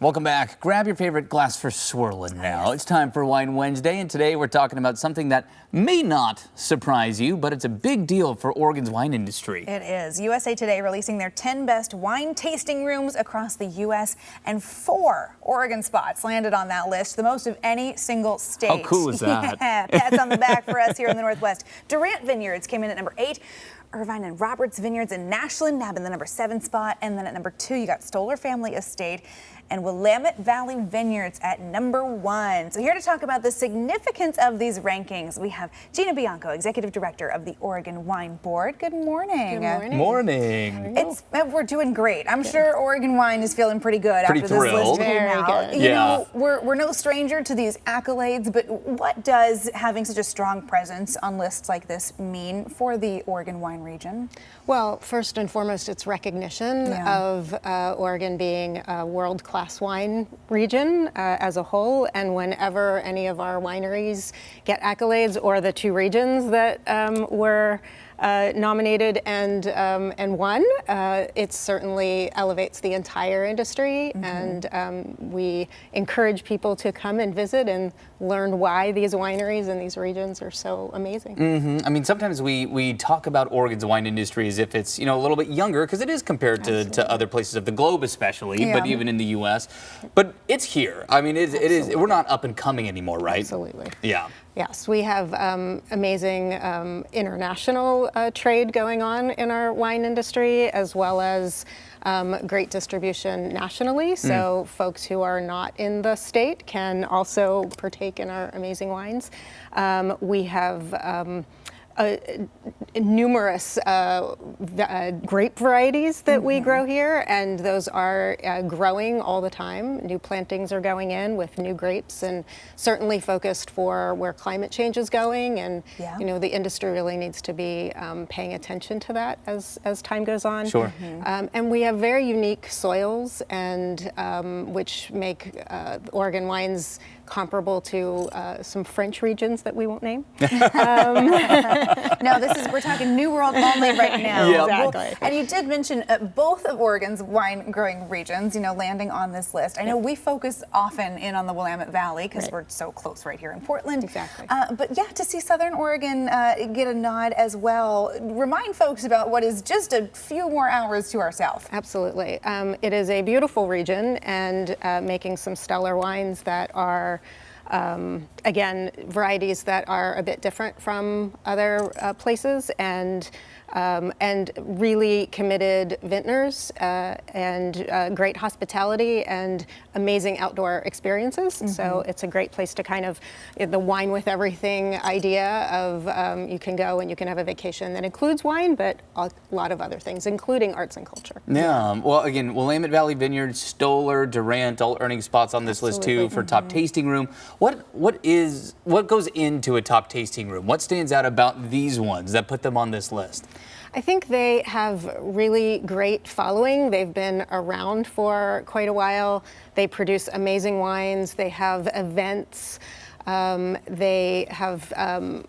Welcome back. Grab your favorite glass for swirling now. It's time for Wine Wednesday, and today we're talking about something that may not surprise you, but it's a big deal for Oregon's wine industry. It is. USA Today releasing their 10 best wine tasting rooms across the U.S., and 4 Oregon spots landed on that list, the most of any single state. How cool is that? Yeah, pats on the back for us here in the Northwest. Durant Vineyards came in at number 8. Irvine and Roberts Vineyards in Nashland nabbing the number 7 spot. And then at number 2, you got Stoller Family Estate and Willamette Valley Vineyards at number 1. So here to talk about the significance of these rankings, we have Gina Bianco, Executive Director of the Oregon Wine Board. Good morning. Good morning. We're doing great. I'm sure Oregon Wine is feeling pretty good after this list came out. You know, we're no stranger to these accolades, but what does having such a strong presence on lists like this mean for the Oregon wine region? Well, first and foremost, it's recognition of Oregon being a world-class wine region as a whole, and whenever any of our wineries get accolades, or the 2 regions that were nominated and won, it certainly elevates the entire industry, and we encourage people to come and visit and learn why these wineries and these regions are so amazing. I mean, sometimes we talk about Oregon's wine industry as if it's, you know, a little bit younger, because it is compared to other places of the globe especially, but even in the U.S. But it's here. I mean, it is. We're not up and coming anymore, right? Absolutely. Yeah. Yes, we have amazing international trade going on in our wine industry, as well as great distribution nationally. So folks who are not in the state can also partake in our amazing wines. We have numerous grape varieties that we grow here, and those are growing all the time. New plantings are going in with new grapes, and certainly focused for where climate change is going, and you know, the industry really needs to be paying attention to that as time goes on. Sure. And we have very unique soils, and which make Oregon wines comparable to some French regions that we won't name. No, we're talking New World only right now. Exactly. Well, and you did mention both of Oregon's wine growing regions, you know, landing on this list. I know we focus often in on the Willamette Valley because we're so close right here in Portland. Exactly. But yeah, to see Southern Oregon get a nod as well, remind folks about what is just a few more hours to our south. Absolutely. It is a beautiful region, and making some stellar wines that are again, varieties that are a bit different from other places, and really committed vintners, and great hospitality and amazing outdoor experiences. So it's a great place to kind of, the wine with everything idea of you can go and you can have a vacation that includes wine, but a lot of other things, including arts and culture. Yeah. Well, again, Willamette Valley Vineyards, Stoller, Durant, all earning spots on this list too for top tasting room. What goes into a top tasting room? What stands out about these ones that put them on this list? I think they have really great following. They've been around for quite a while. They produce amazing wines. They have events. They have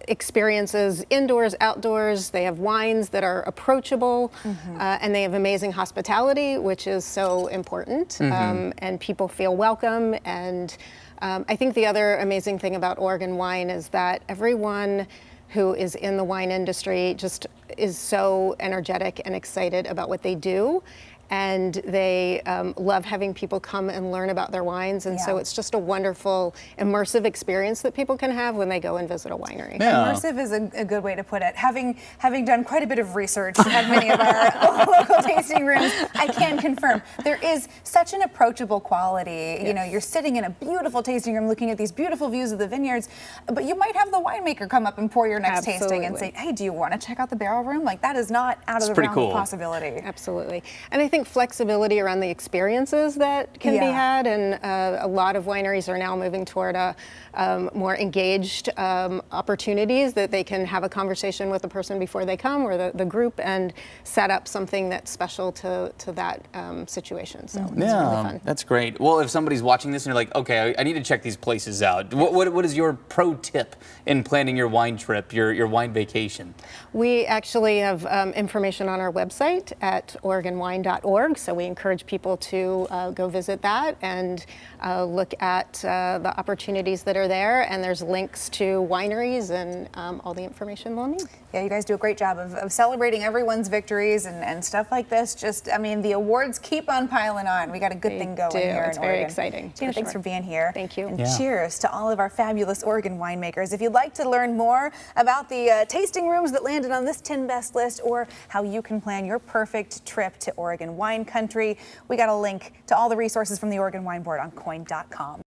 experiences indoors, outdoors. They have wines that are approachable, and they have amazing hospitality, which is so important, and people feel welcome. And I think the other amazing thing about Oregon wine is that everyone who is in the wine industry just is so energetic and excited about what they do. And they love having people come and learn about their wines, and so it's just a wonderful, immersive experience that people can have when they go and visit a winery. Immersive is a good way to put it. Having done quite a bit of research at many of our local tasting rooms, I can confirm there is such an approachable quality. You know, you're sitting in a beautiful tasting room looking at these beautiful views of the vineyards, but you might have the winemaker come up and pour your next tasting and say, hey, do you want to check out the barrel room? Like, that is not out of the realm of possibility. Absolutely. And I think flexibility around the experiences that can be had, and a lot of wineries are now moving toward a more engaged opportunities that they can have a conversation with the person before they come, or the group, and set up something that's special to that situation. So it's really fun. That's great. Well, if somebody's watching this and you're like, okay, I need to check these places out, what is your pro tip in planning your wine trip, your wine vacation? We actually have information on our website at OregonWine.org. wineries.org. So we encourage people to go visit that and look at the opportunities that are there. And there's links to wineries and all the information they'll need. Yeah, you guys do a great job of celebrating everyone's victories and stuff like this. Just, I mean, the awards keep on piling on. We got a good thing going here It's in very Oregon. exciting. Gina, thanks for being here. Thank you. And cheers to all of our fabulous Oregon winemakers. If you'd like to learn more about the tasting rooms that landed on this 10 best list, or how you can plan your perfect trip to Oregon wine country, we got a link to all the resources from the Oregon Wine Board on coin.com.